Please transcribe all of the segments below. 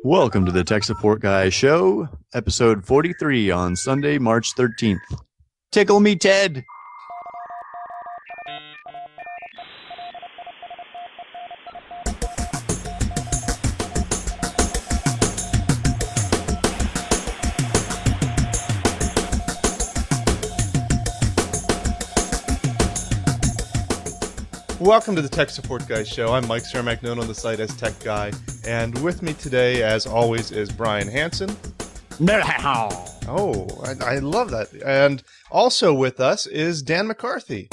Welcome to the Tech Support Guy Show, episode 43 on Sunday, March 13th. Tickle Me TED! Welcome to the Tech Support Guy Show. I'm Mike Cermak, known on the site as Tech Guy. And with me today, as always, is Brian Hansen. Oh, I love that. And also with us is Dan McCarthy.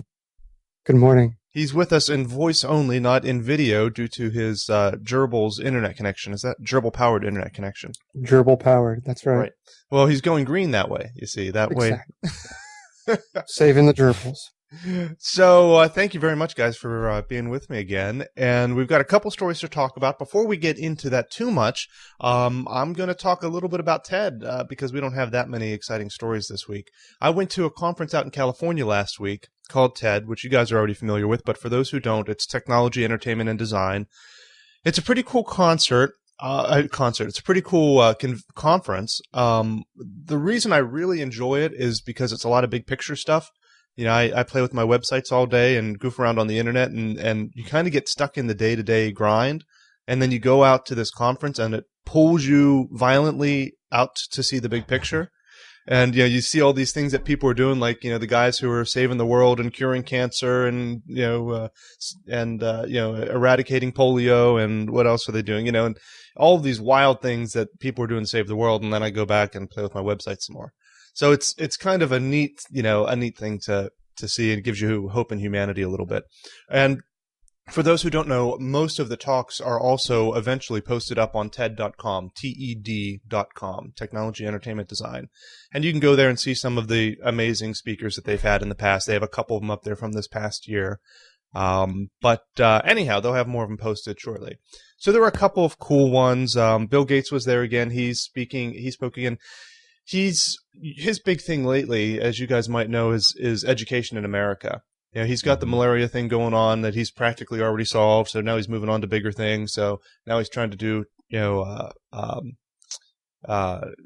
Good morning. He's with us in voice only, not in video, due to his gerbil's internet connection. Is that gerbil-powered internet connection? Gerbil-powered, that's right. Well, he's going green that way, you see. That exactly. way. Saving the gerbils. So thank you very much, guys, for being with me again. And we've got a couple stories to talk about. Before we get into that too much, I'm going to talk a little bit about TED because we don't have that many exciting stories this week. I went to a conference out in California last week called TED, which you guys are already familiar with. But for those who don't, it's Technology, Entertainment, and Design. It's a pretty cool concert. It's a pretty cool conference. The reason I really enjoy it is because it's a lot of big picture stuff. You know, I play with my websites all day and goof around on the internet, and you kind of get stuck in the day-to-day grind, and then you go out to this conference, and it pulls you violently out to see the big picture. And, you know, you see all these things that people are doing, like, you know, the guys who are saving the world and curing cancer and, eradicating polio, and what else are they doing, you know, and all of these wild things that people are doing to save the world, and then I go back and play with my website some more. So it's kind of a neat thing to see. It gives you hope in humanity a little bit. And for those who don't know, most of the talks are also eventually posted up on TED.com, TED.com, Technology, Entertainment, Design. And you can go there and see some of the amazing speakers that they've had in the past. They have a couple of them up there from this past year. But anyhow, they'll have more of them posted shortly. So there were a couple of cool ones. Bill Gates was there again. He spoke again. His big thing lately, as you guys might know, is education in America. You know, he's got the malaria thing going on that he's practically already solved. So now he's moving on to bigger things. So now he's trying to do,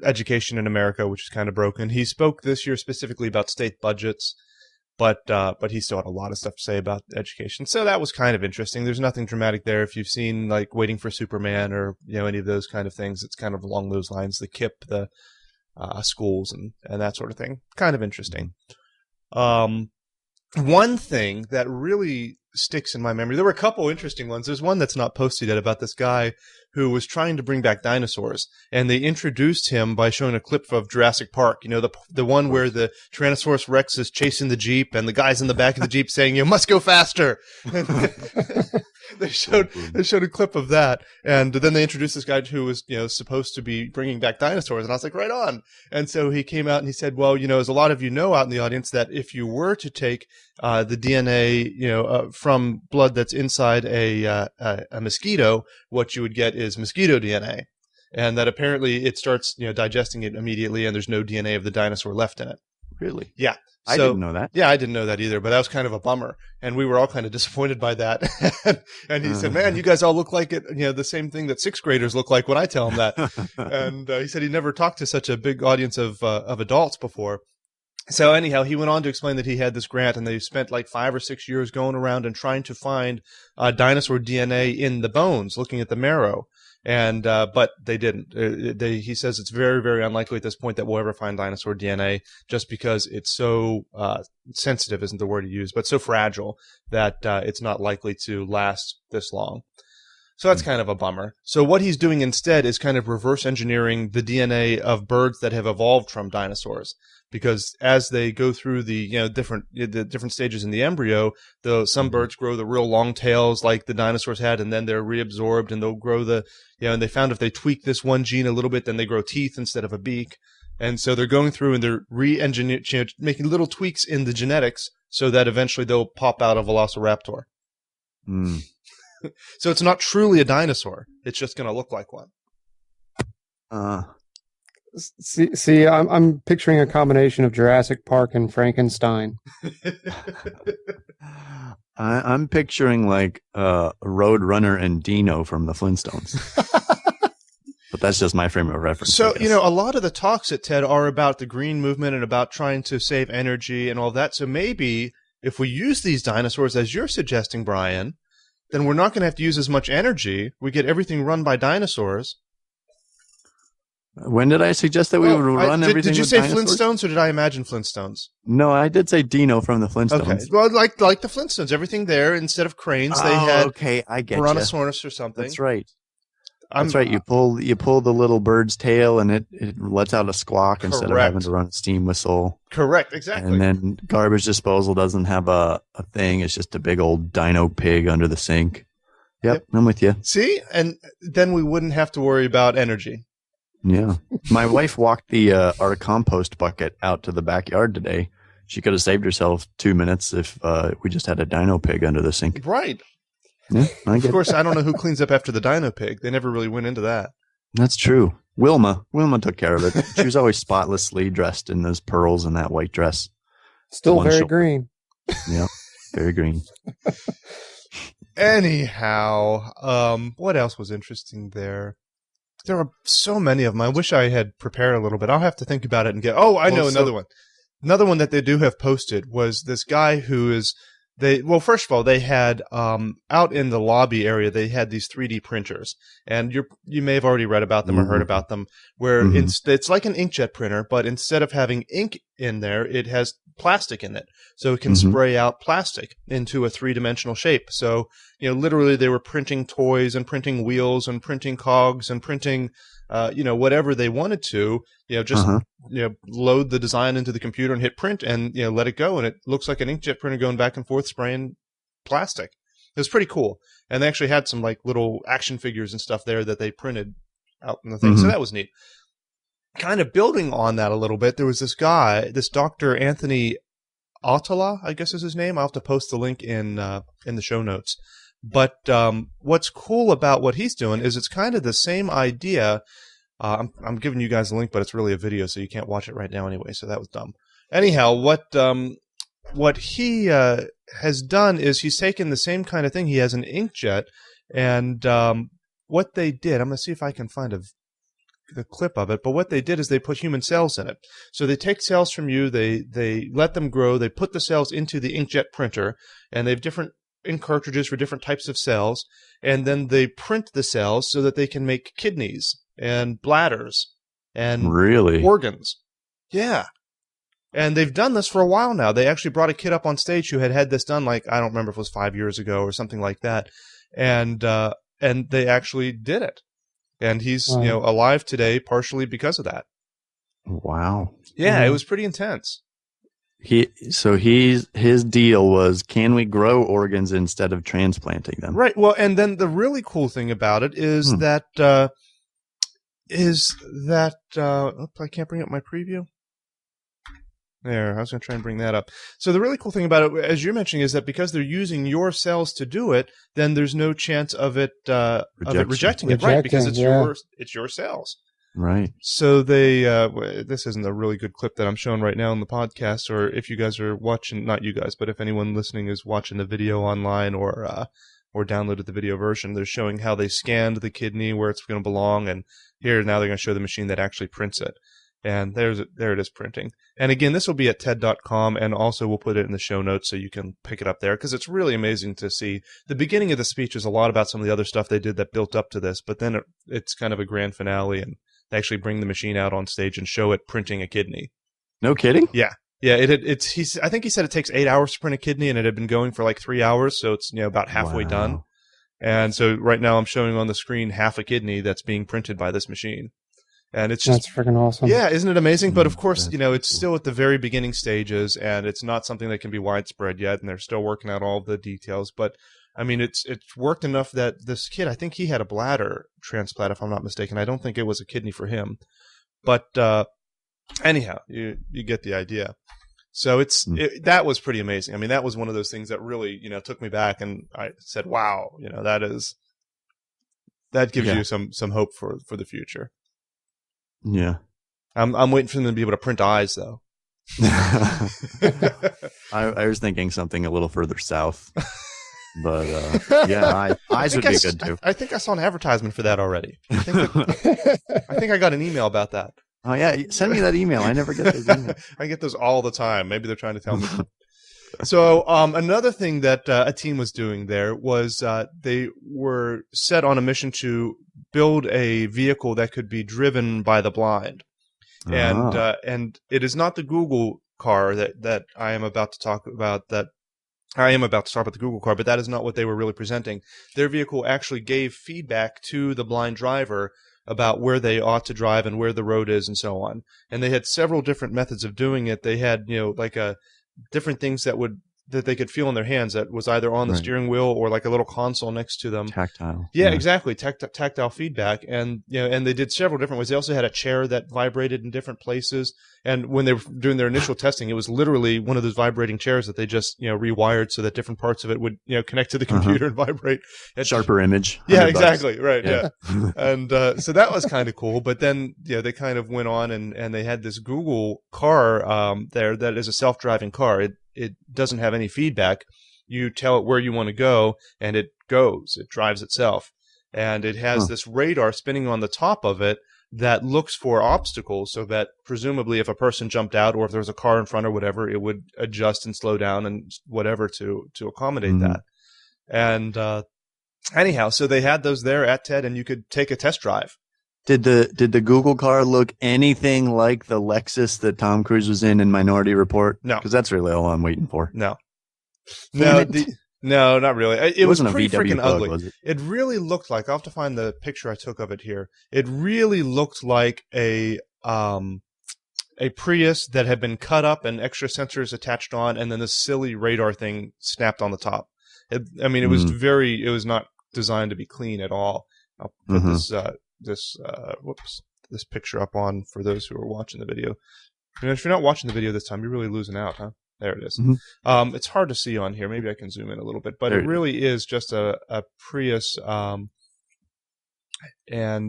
education in America, which is kind of broken. He spoke this year specifically about state budgets, but he still had a lot of stuff to say about education. So that was kind of interesting. There's nothing dramatic there. If you've seen like Waiting for Superman or, you know, any of those kind of things, it's kind of along those lines. The KIP, the schools and that sort of thing. Kind of interesting. One thing that really sticks in my memory, there were a couple interesting ones. There's one that's not posted yet about this guy who was trying to bring back dinosaurs, and they introduced him by showing a clip of Jurassic Park. You know, the one where the Tyrannosaurus Rex is chasing the Jeep, and the guy's in the back of the Jeep saying, "You must go faster." They showed a clip of that, and then they introduced this guy who was, you know, supposed to be bringing back dinosaurs, and I was like, right on. And so he came out and he said, well, you know, as a lot of you know out in the audience, that if you were to take the DNA, you know, from blood that's inside a mosquito, what you would get is mosquito DNA, and that apparently it starts, you know, digesting it immediately, and there's no DNA of the dinosaur left in it. Really? Yeah. I didn't know that. Yeah, I didn't know that either, but that was kind of a bummer. And we were all kind of disappointed by that. And he said, man, you guys all look like it, you know, the same thing that sixth graders look like when I tell them that. And he said he never talked to such a big audience of adults before. So anyhow, he went on to explain that he had this grant, and they spent like 5 or 6 years going around and trying to find dinosaur DNA in the bones, looking at the marrow. And but they didn't. He says it's very, very unlikely at this point that we'll ever find dinosaur DNA, just because it's so sensitive, isn't the word he used, but so fragile that it's not likely to last this long. So that's kind of a bummer. So what he's doing instead is kind of reverse engineering the DNA of birds that have evolved from dinosaurs. Because as they go through the different stages in the embryo, some birds grow the real long tails like the dinosaurs had, and then they're reabsorbed, and they'll grow and they found if they tweak this one gene a little bit, then they grow teeth instead of a beak. And so they're going through and they're re-engineering, making little tweaks in the genetics so that eventually they'll pop out a velociraptor. Mm. So it's not truly a dinosaur. It's just going to look like one. See, I'm picturing a combination of Jurassic Park and Frankenstein. I'm picturing like Roadrunner and Dino from the Flintstones. But that's just my frame of reference. So, a lot of the talks at TED are about the green movement and about trying to save energy and all that. So maybe if we use these dinosaurs, as you're suggesting, Brian, then we're not going to have to use as much energy. We get everything run by dinosaurs. When did I suggest that we would run everything? Did you with say dinosaurs? Flintstones, or did I imagine Flintstones? No, I did say Dino from the Flintstones. Okay, well, like the Flintstones, everything there, instead of cranes, they had I get Brontosaurus or something. That's right. That's right. You pull the little bird's tail, and it lets out a squawk instead of having to run a steam whistle. Correct, exactly. And then garbage disposal doesn't have a thing. It's just a big old dino pig under the sink. Yep. I'm with you. See? And then we wouldn't have to worry about energy. Yeah. My wife walked our compost bucket out to the backyard today. She could have saved herself 2 minutes if we just had a dino pig under the sink. Right. Yeah, of course, I don't know who cleans up after the dino pig. They never really went into that. That's true. Wilma took care of it. She was always spotlessly dressed in those pearls and that white dress. Still very green. Yeah, very green. Anyhow, what else was interesting there? There are so many of them. I wish I had prepared a little bit. I'll have to think about it and get... Oh, I know another one. Another one that they do have posted was this guy who is... first of all, they had out in the lobby area, they had these 3D printers, and you may have already read about them or heard about them, where it's like an inkjet printer, but instead of having ink in there, it has plastic in it, so it can spray out plastic into a three-dimensional shape. So literally, they were printing toys and printing wheels and printing cogs and printing whatever they wanted to. Load the design into the computer and hit print and let it go, and it looks like an inkjet printer going back and forth spraying plastic. It was pretty cool, and they actually had some like little action figures and stuff there that they printed out in the thing. So that was neat. Kind of building on that a little bit, there was this guy, this Dr. Anthony Autola, I guess is his name. I'll have to post the link in the show notes. But what's cool about what he's doing is it's kind of the same idea. I'm giving you guys a link, but it's really a video, so you can't watch it right now anyway, so that was dumb. Anyhow, what he has done is he's taken the same kind of thing. He has an inkjet, and what they did, I'm going to see if I can find the clip of it, but what they did is they put human cells in it. So they take cells from you, they let them grow, they put the cells into the inkjet printer, and they have different ink cartridges for different types of cells, and then they print the cells so that they can make kidneys and bladders and organs. Yeah. And they've done this for a while now. They actually brought a kid up on stage who had this done, like, I don't remember if it was 5 years ago or something like that. And they actually did it. And he's, alive today partially because of that. Wow. Yeah, it was pretty intense. His deal was, can we grow organs instead of transplanting them? Right. Well, and then the really cool thing about it is that I can't bring up my preview. There, I was going to try and bring that up. So the really cool thing about it, as you're mentioning, is that because they're using your cells to do it, then there's no chance of it rejecting it, right? Because it's your cells. Right. So they this isn't a really good clip that I'm showing right now on the podcast, or if you guys are watching, not you guys, but if anyone listening is watching the video online or downloaded the video version, they're showing how they scanned the kidney where it's going to belong, and here now they're going to show the machine that actually prints it. And there it is printing. And again, this will be at TED.com, and also we'll put it in the show notes so you can pick it up there, because it's really amazing to see. The beginning of the speech is a lot about some of the other stuff they did that built up to this, but then it's kind of a grand finale, and they actually bring the machine out on stage and show it printing a kidney. No kidding? Yeah. Yeah, I think he said it takes 8 hours to print a kidney, and it had been going for like 3 hours, so it's about halfway done. And so right now I'm showing on the screen half a kidney that's being printed by this machine. And it's just, that's freaking awesome. Yeah, isn't it amazing? But of course, it's still at the very beginning stages, and it's not something that can be widespread yet, and they're still working out all the details. But I mean, it's worked enough that this kid, I think he had a bladder transplant, if I'm not mistaken. I don't think it was a kidney for him. But anyhow, you get the idea. So that was pretty amazing. I mean, that was one of those things that really took me back, and I said, "Wow, that gives you some hope for the future." Yeah. I'm waiting for them to be able to print eyes, though. I was thinking something a little further south. But yeah, eyes would be good too. I think I saw an advertisement for that already. I think I got an email about that. Oh yeah, send me that email. I never get those emails. I get those all the time. Maybe they're trying to tell me. So another thing that a team was doing there was they were set on a mission to build a vehicle that could be driven by the blind. And it is not the Google car that I am about to talk about. That I am about to talk about the Google car, but that is not what they were really presenting. Their vehicle actually gave feedback to the blind driver about where they ought to drive and where the road is and so on. And they had several different methods of doing it. They had, like different things that they could feel in their hands that was either on the steering wheel or like a little console next to them. Tactile. Yeah, exactly. Tactile feedback. And, and they did several different ways. They also had a chair that vibrated in different places. And when they were doing their initial testing, it was literally one of those vibrating chairs that they just, rewired so that different parts of it would, connect to the computer and vibrate. Sharper image. Yeah, exactly. Right. Yeah. And, so that was kind of cool. But then, they kind of went on and they had this Google car, there that is a self-driving car. It doesn't have any feedback. You tell it where you want to go, and it goes. It drives itself. And it has this radar spinning on the top of it that looks for obstacles so that presumably if a person jumped out or if there was a car in front or whatever, it would adjust and slow down and whatever to accommodate that. And anyhow, so they had those there at TED, and you could take a test drive. Did the Google car look anything like the Lexus that Tom Cruise was in Minority Report? No, because that's really all I'm waiting for. No, no, not really. It wasn't pretty a VW freaking bug, ugly. was it? It really looked like. I'll have to find the picture I took of it here. It really looked like a Prius that had been cut up and extra sensors attached on, and then this silly radar thing snapped on the top. It was not designed to be clean at all. I'll put this picture up on for those who are watching the video. And if you're not watching the video this time, you're really losing out, huh? There it is. It's hard to see on here. Maybe I can zoom in a little bit, but it really is just a Prius, and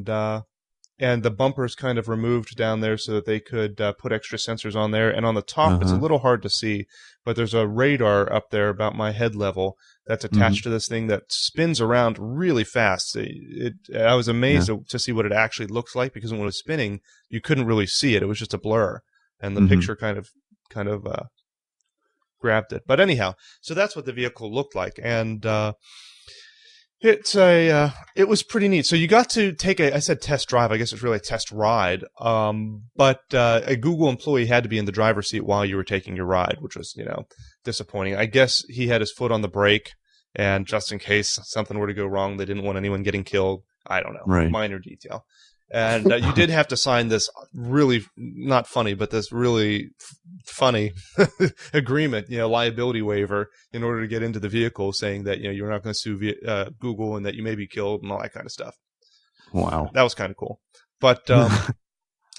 the bumper's kind of removed down there so that they could put extra sensors on there. And on the top, it's a little hard to see, but there's a radar up there about my head level that's attached to this thing that spins around really fast. I was amazed to see what it actually looks like, because when it was spinning, you couldn't really see it. It was just a blur, and the picture kind of grabbed it. But anyhow, so that's what the vehicle looked like, and it was pretty neat. So you got to take I said test drive. I guess it's really a test ride. But a Google employee had to be in the driver's seat while you were taking your ride, which was, disappointing. I guess he had his foot on the brake, and just in case something were to go wrong, they didn't want anyone getting killed. I don't know. Right. Minor detail. And you did have to sign this really not funny, but this really funny agreement, liability waiver, in order to get into the vehicle, saying that you're not going to sue Google and that you may be killed and all that kind of stuff. Wow, that was kind of cool. But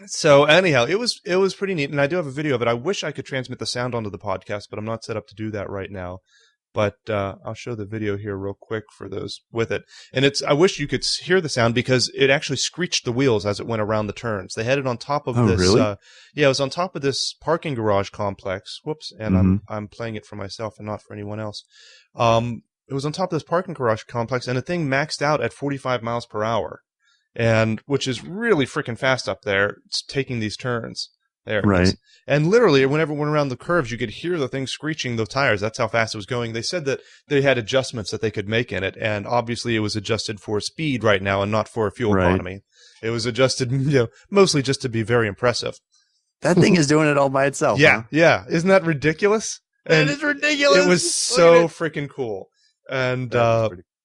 so anyhow, it was pretty neat, and I do have a video of it. I wish I could transmit the sound onto the podcast, but I'm not set up to do that right now. But I'll show the video here real quick for those with it. And I wish you could hear the sound, because it actually screeched the wheels as it went around the turns. They had it on top of this. Really? It was on top of this parking garage complex. Whoops. And I'm playing it for myself and not for anyone else. It was on top of this parking garage complex, and the thing maxed out at 45 miles per hour, which is really freaking fast up there. It's taking these turns. There it is. And literally, whenever it went around the curves, you could hear the thing screeching the tires. That's how fast it was going. They said that they had adjustments that they could make in it, and obviously it was adjusted for speed right now and not for fuel economy. It was adjusted, mostly just to be very impressive. That thing is doing it all by itself. Yeah, huh? yeah. Isn't that ridiculous? That is ridiculous. It was so freaking cool. And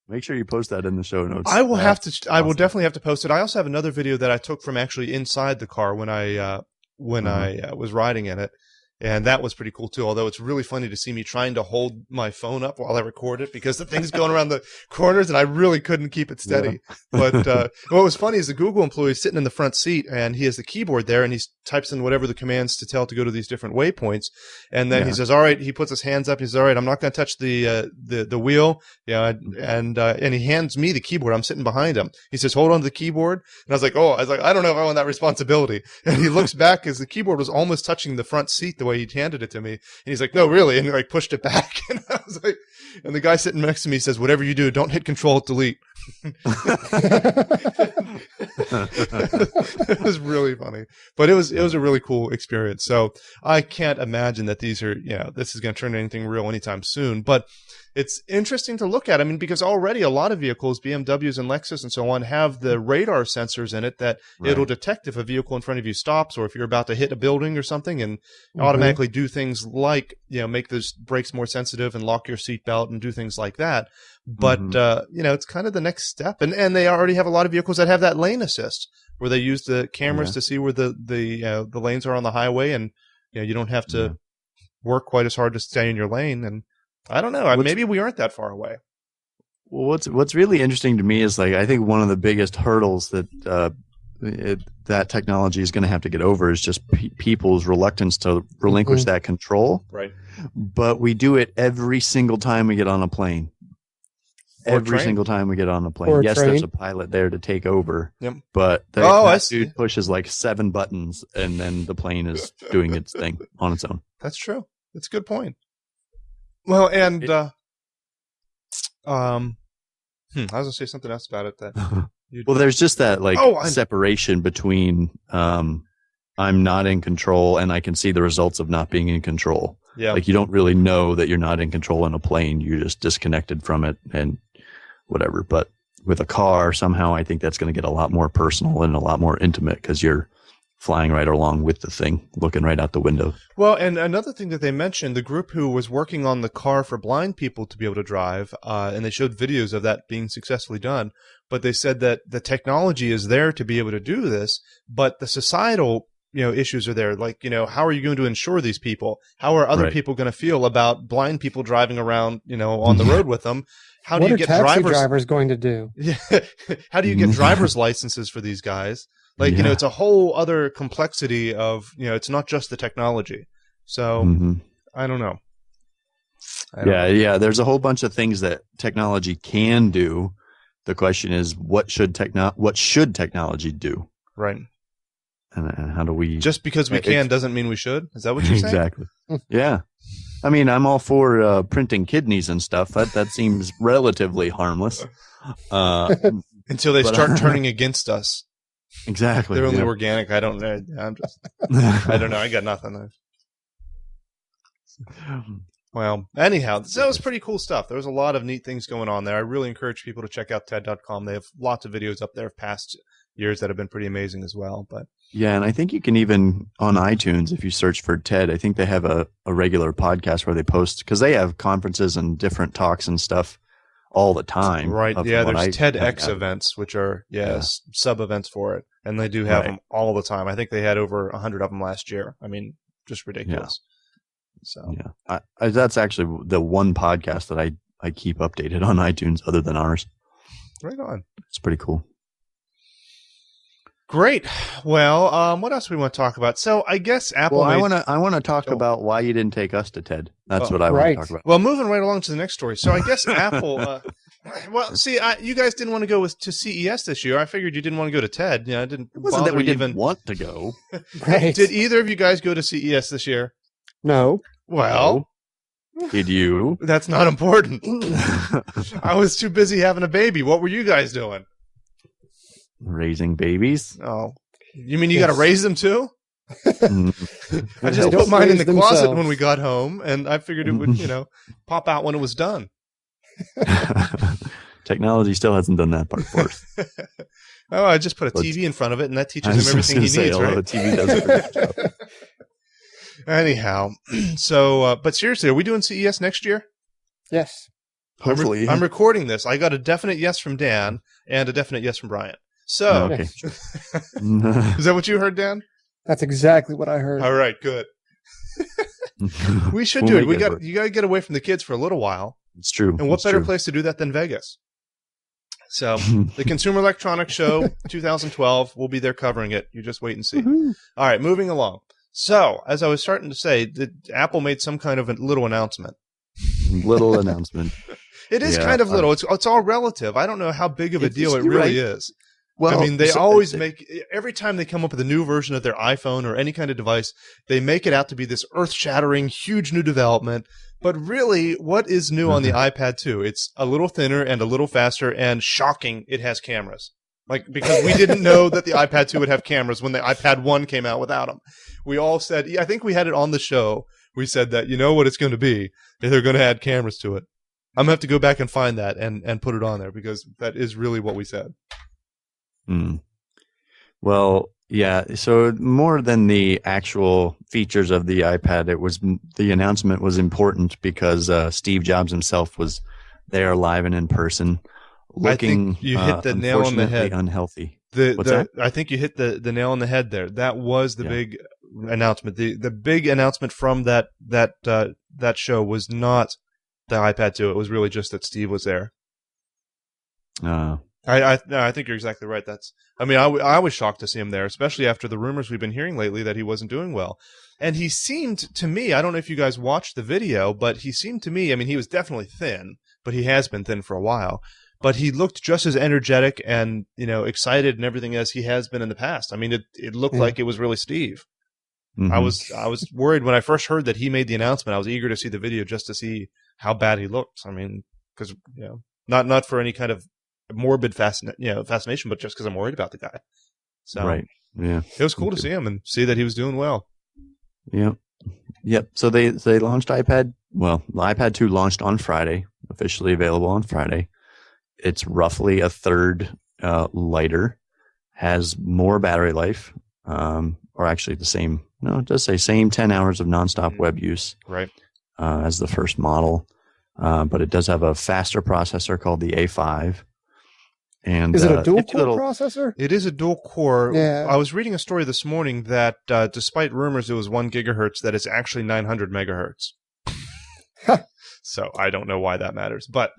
make sure you post that in the show notes. I will have to. I will definitely have to post it. I also have another video that I took from actually inside the car when I was riding in it, and that was pretty cool too. Although it's really funny to see me trying to hold my phone up while I record it, because the thing's going around the corners and I really couldn't keep it steady. But what was funny is the Google employee is sitting in the front seat, and he has the keyboard there, and he's types in whatever the commands to tell to go to these different waypoints. And then he Yeah. says, all right, he puts his hands up. He says, all right, I'm not going to touch the wheel. Yeah. And he hands me the keyboard. I'm sitting behind him. He says, hold on to the keyboard. And I was like, I don't know if I want that responsibility. And he looks back as the keyboard was almost touching the front seat the way he handed it to me. And he's like, no, really? And he like pushed it back. And I was like, and the guy sitting next to me says, whatever you do, don't hit Control Delete. It was really funny, but it was a really cool experience. So I can't imagine that these are, this is going to turn into anything real anytime soon, but it's interesting to look at. I mean, because already a lot of vehicles, BMWs and Lexus and so on, have the radar sensors in it that it'll detect if a vehicle in front of you stops or if you're about to hit a building or something, and automatically do things like, make those brakes more sensitive and lock your seatbelt and do things like that. But, it's kind of the next step. And they already have a lot of vehicles that have that lane assist where they use the cameras to see where the lanes are on the highway, and, you don't have to work quite as hard to stay in your lane. And I don't know. Maybe we aren't that far away. Well, what's really interesting to me is, like, I think one of the biggest hurdles that that technology is going to have to get over is just people's reluctance to relinquish that control. Right. But we do it every single time we get on a plane. Every train. single time we get on a plane. Yes, there's a pilot there to take over. Yep. But that dude pushes like 7 buttons, and then the plane is doing its thing on its own. That's true. That's a good point. Well, and I was going to say something else about it. Well, there's just that separation between I'm not in control and I can see the results of not being in control. Yeah. Like, you don't really know that you're not in control in a plane. You're just disconnected from it and whatever. But with a car, somehow I think that's going to get a lot more personal and a lot more intimate because you're flying right along with the thing, looking right out the window. Well, and another thing that they mentioned, the group who was working on the car for blind people to be able to drive, and they showed videos of that being successfully done, but they said that the technology is there to be able to do this, but the societal issues are there. Like, how are you going to insure these people? How are other people going to feel about blind people driving around, on the road with them? How do you get drivers going to do? How do you get driver's licenses for these guys? Like, it's a whole other complexity of, it's not just the technology. So I don't know. Yeah. There's a whole bunch of things that technology can do. The question is, what should technology do? Right. And how do we? Just because we can doesn't mean we should. Is that what you're saying? Exactly. Yeah. I mean, I'm all for printing kidneys and stuff. That seems relatively harmless. Until they start turning against us. Exactly. They're only organic. I don't know. I don't know. I got nothing. Well, anyhow, that was pretty cool stuff. There was a lot of neat things going on there. I really encourage people to check out TED.com. They have lots of videos up there of past years that have been pretty amazing as well. But yeah, and I think you can even on iTunes, if you search for TED, I think they have a regular podcast where they post, because they have conferences and different talks and stuff all the time. Right. Yeah, there's TEDx events, which are sub events for it, and they do have them all the time. I think they had over 100 of them last year. I mean, just ridiculous. So that's actually the one podcast that I keep updated on iTunes other than ours. Right on. It's pretty cool. Great. Well, what else do we want to talk about? So I guess Apple. Well, I want to talk about why you didn't take us to TED. That's what I want to talk about. Well, moving right along to the next story. So I guess Apple. Well, see, you guys didn't want to go to CES this year. I figured you didn't want to go to TED. I didn't. It wasn't that we didn't want to go. Right. Did either of you guys go to CES this year? No. Well. No. Did you? That's not important. I was too busy having a baby. What were you guys doing? Raising babies. Oh, you mean you got to raise them too? I just Don't put mine in the raise closet themselves. when we got home, and I figured it would, pop out when it was done. Technology still hasn't done that part for us. Oh, I just put a TV in front of it, and that teaches him everything he needs, right? The TV does a great job. Anyhow, so, but seriously, are we doing CES next year? Yes. Hopefully. I'm recording this. I got a definite yes from Dan and a definite yes from Brian. So, okay. Is that what you heard, Dan? That's exactly what I heard. All right, good. We should do it. You got to get away from the kids for a little while. It's true. And what it's better true. place to do that than Vegas? So the Consumer Electronics Show 2012, we'll be there covering it. You just wait and see. All right, moving along. So, as I was starting to say, Apple made some kind of a little announcement. Little announcement. It is kind of little. It's all relative. I don't know how big of a deal it really is. Well, I mean, they always make, every time they come up with a new version of their iPhone or any kind of device, they make it out to be this earth-shattering, huge new development. But really, what is new on the iPad 2? It's a little thinner and a little faster, and shocking, it has cameras. Like, because we didn't know that the iPad 2 would have cameras when the iPad 1 came out without them. We all said, I think we had it on the show. We said that, you know what it's going to be? They're going to add cameras to it. I'm going to have to go back and find that and put it on there, because that is really what we said. Well, yeah. So more than the actual features of the iPad, the announcement was important because Steve Jobs himself was there live and in person, looking. I think you hit the nail on the head. Unhealthy. I think you hit the nail on the head there. That was the big announcement. The big announcement from that show was not the iPad 2. It was really just that Steve was there. I think you're exactly right. I was shocked to see him there, especially after the rumors we've been hearing lately that he wasn't doing well. And he seemed to me, I don't know if you guys watched the video, but he seemed to me, I mean, he was definitely thin, but he has been thin for a while. But he looked just as energetic and, excited and everything as he has been in the past. I mean, it looked like it was really Steve. Mm-hmm. I was worried when I first heard that he made the announcement. I was eager to see the video just to see how bad he looked. I mean, because not for any kind of morbid fascination, but just because I'm worried about the guy. So right, yeah, it was cool to see him and see that he was doing well. Yep. So they launched iPad. Well, the iPad 2 launched on Friday, officially available on Friday. It's roughly a third lighter, has more battery life, or actually the same. No, it does say same 10 hours of nonstop web use, right? As the first model, but it does have a faster processor called the A5. And is it a dual core processor? It is a dual core. Yeah. I was reading a story this morning that despite rumors it was 1 gigahertz, that it's actually 900 megahertz. So I don't know why that matters, but.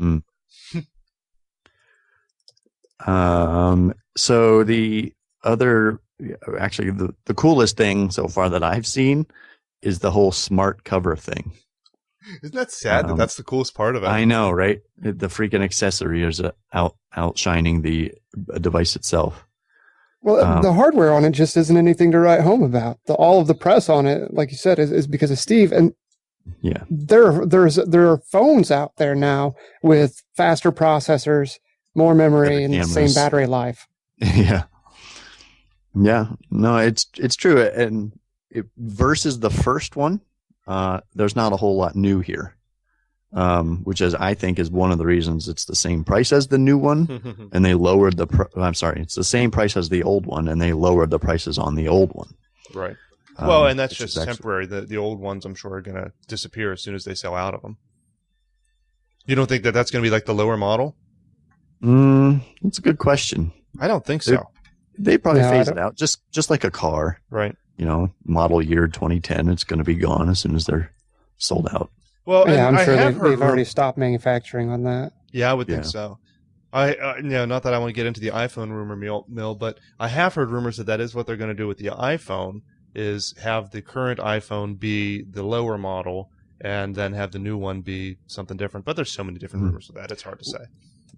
So the other, actually the coolest thing so far that I've seen is the whole smart cover thing. Isn't that sad that that's the coolest part of it? I know, right? The freaking accessory is outshining the device itself. Well, the hardware on it just isn't anything to write home about. All of the press on it, like you said, is because of Steve. And yeah, there are phones out there now with faster processors, more memory, and the same battery life. Yeah. No, it's true. And versus the first one, there's not a whole lot new here, which I think is one of the reasons it's the same price as the new one, and they lowered it's the same price as the old one, and they lowered the prices on the old one. Right. Well, and that's just temporary. The old ones, I'm sure, are going to disappear as soon as they sell out of them. You don't think that that's going to be like the lower model? That's a good question. I don't think so. They probably phase it out, just like a car. Right. Model year 2010, it's going to be gone as soon as they're sold out. Well, yeah, I'm sure they've already stopped manufacturing on that. Yeah, I would think so. Not that I want to get into the iPhone rumor mill, but I have heard rumors that is what they're going to do with the iPhone, is have the current iPhone be the lower model and then have the new one be something different. But there's so many different rumors of that, it's hard to say.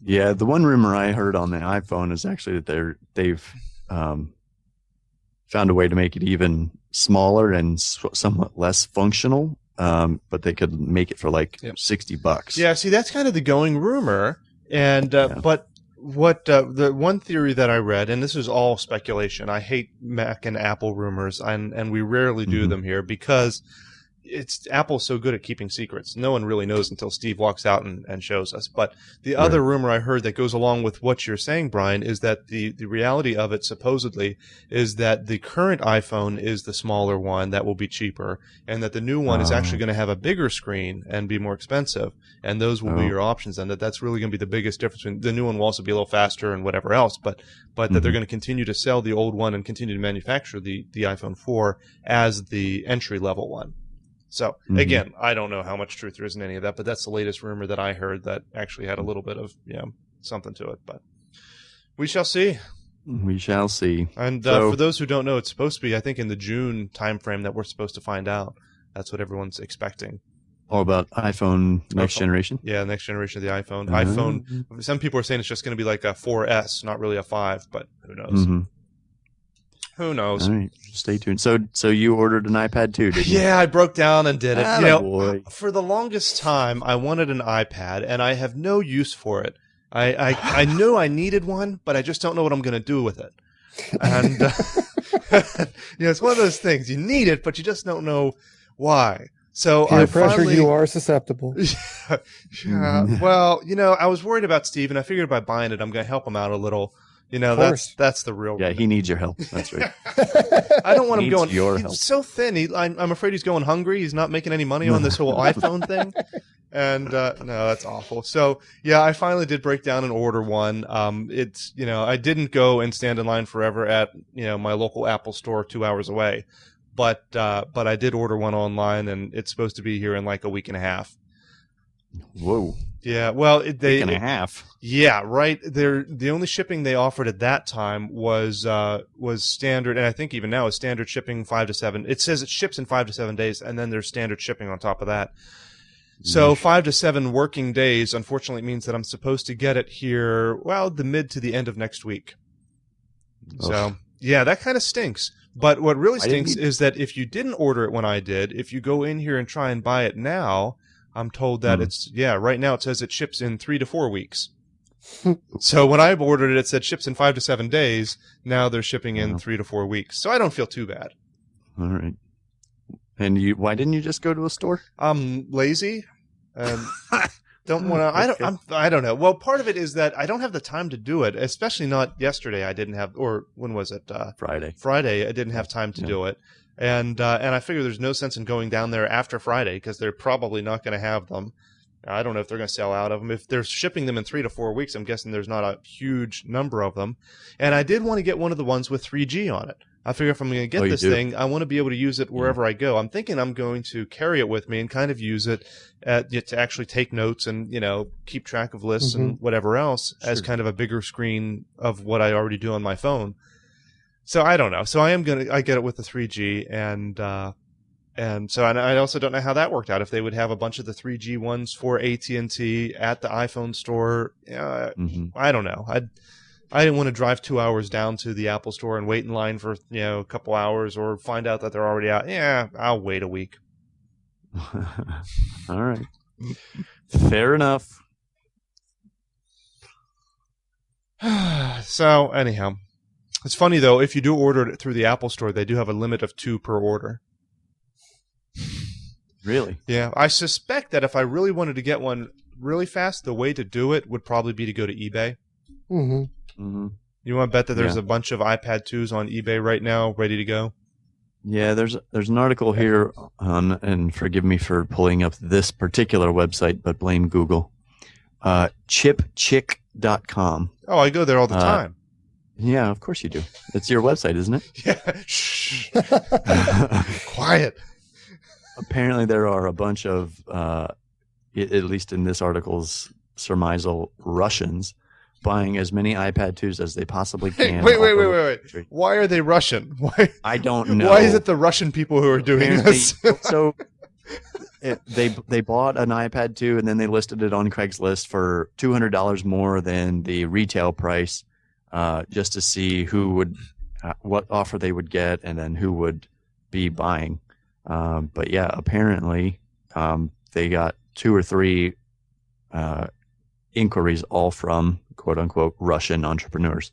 Yeah, the one rumor I heard on the iPhone is actually that they've found a way to make it even smaller and somewhat less functional, but they could make it for $60. Yeah, see, that's kind of the going rumor. And but what the one theory that I read, and this is all speculation. I hate Mac and Apple rumors, and we rarely do them here because Apple's so good at keeping secrets. No one really knows until Steve walks out and shows us. But the other rumor I heard that goes along with what you're saying, Brian, is that the reality of it supposedly is that the current iPhone is the smaller one that will be cheaper, and that the new one is actually going to have a bigger screen and be more expensive, and those will be your options, and that's really going to be the biggest difference. The new one will also be a little faster and whatever else, but that they're going to continue to sell the old one and continue to manufacture the iPhone 4 as the entry-level one. So, again, I don't know how much truth there is in any of that, but that's the latest rumor that I heard that actually had a little bit of something to it. But We shall see. We shall see. And for those who don't know, it's supposed to be, I think, in the June timeframe that we're supposed to find out. That's what everyone's expecting. All about iPhone next generation? Yeah, next generation of the iPhone. iPhone. Some people are saying it's just going to be like a 4S, not really a 5, but who knows? Mm-hmm. Who knows? All right, stay tuned. So you ordered an iPad too, didn't you? Yeah, I broke down and did it. Attaboy. For the longest time, I wanted an iPad, and I have no use for it. I knew I needed one, but I just don't know what I'm going to do with it. And it's one of those things. You need it, but you just don't know why. So peer pressure, you are susceptible. Yeah. Well, I was worried about Steve, and I figured by buying it, I'm going to help him out a little. That's the real. Yeah, he needs your help. That's right. I don't want him going. Your help. He's so thin. I'm afraid he's going hungry. He's not making any money on this whole iPhone thing. And no, that's awful. So yeah, I finally did break down and order one. It's I didn't go and stand in line forever at my local Apple store 2 hours away. But I did order one online, and it's supposed to be here in like a week and a half. Whoa. Yeah. Well, week and a half. Yeah. Right. The only shipping they offered at that time was standard, and I think even now is standard shipping 5 to 7. It says it ships in 5 to 7 days, and then there's standard shipping on top of that. So 5 to 7 working days, unfortunately, means that I'm supposed to get it here, the mid to the end of next week. Oof. So yeah, that kind of stinks. But what really stinks is that if you didn't order it when I did, if you go in here and try and buy it now, I'm told that right now it says it ships in 3 to 4 weeks. So when I ordered it, it said ships in 5 to 7 days. Now they're shipping in 3 to 4 weeks. So I don't feel too bad. All right. And why didn't you just go to a store? I'm lazy and don't want to. I don't know. Well, part of it is that I don't have the time to do it, especially not yesterday. I didn't have, or when was it? Friday. Friday, I didn't have time to do it, and I figure there's no sense in going down there after Friday because they're probably not going to have them. I don't know if they're going to sell out of them. If they're shipping them in 3 to 4 weeks, I'm guessing there's not a huge number of them. And I did want to get one of the ones with 3G on it. I figure if I'm going to get this thing, I want to be able to use it wherever I go. I'm thinking I'm going to carry it with me and kind of use it to actually take notes and, keep track of lists and whatever else as kind of a bigger screen of what I already do on my phone. So I don't know. So I get it with the 3G and so I also don't know how that worked out. If they would have a bunch of the 3G ones for AT&T at the iPhone store, I don't know. I didn't want to drive 2 hours down to the Apple store and wait in line for a couple hours or find out that they're already out. Yeah, I'll wait a week. All right, fair enough. So anyhow, it's funny though. If you do order it through the Apple store, they do have a limit of 2 per order. Really? Yeah, I suspect that if I really wanted to get one really fast, the way to do it would probably be to go to eBay. Mm-hmm. Mm-hmm. You want to bet that there's a bunch of iPad 2s on eBay right now ready to go? Yeah, there's an article here on, and forgive me for pulling up this particular website, but blame Google. Chipchick.com. Oh, I go there all the time. Yeah, of course you do. It's your website, isn't it? Yeah. Shh. Quiet. Apparently there are a bunch of, at least in this article's surmisal, Russians buying as many iPad 2s as they possibly can. Wait. Why are they Russian? Why? I don't know. Why is it the Russian people who are doing this? So they bought an iPad 2 and then they listed it on Craigslist for $200 more than the retail price, just to see what offer they would get and then who would be buying. But yeah, apparently they got 2 or 3 inquiries, all from quote unquote Russian entrepreneurs,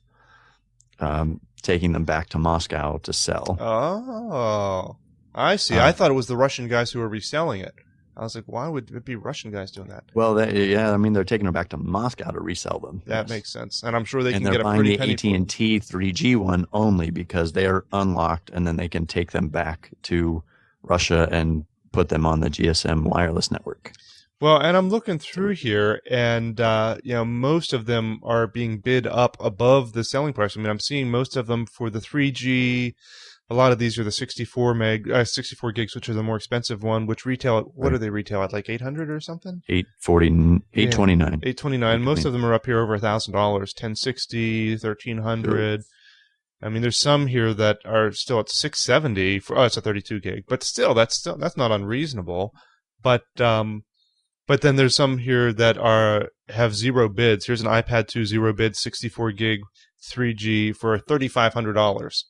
taking them back to Moscow to sell. Oh, I see. I thought it was the Russian guys who were reselling it. I was like, why would it be Russian guys doing that? Well, they're taking them back to Moscow to resell them. That makes sense, and I'm sure they can get a pretty penny. And they're buying the AT&T 3G one only because they are unlocked, and then they can take them back to Russia and put them on the GSM wireless network. Well, and I'm looking through here, and most of them are being bid up above the selling price. I mean, I'm seeing most of them for the 3G. A lot of these are the 64 gigs, which are the more expensive one, which retail. What do they retail at? Like 800 or something? 829. Yeah, 829. Most of them are up here over $1,000. 1060, 1300. I mean, there's some here that are still at 670 for. Oh, it's a 32 gig, but still, that's not unreasonable. But then there's some here that have zero bids. Here's an iPad 2 zero bid, 64 gig, 3G for $3,500.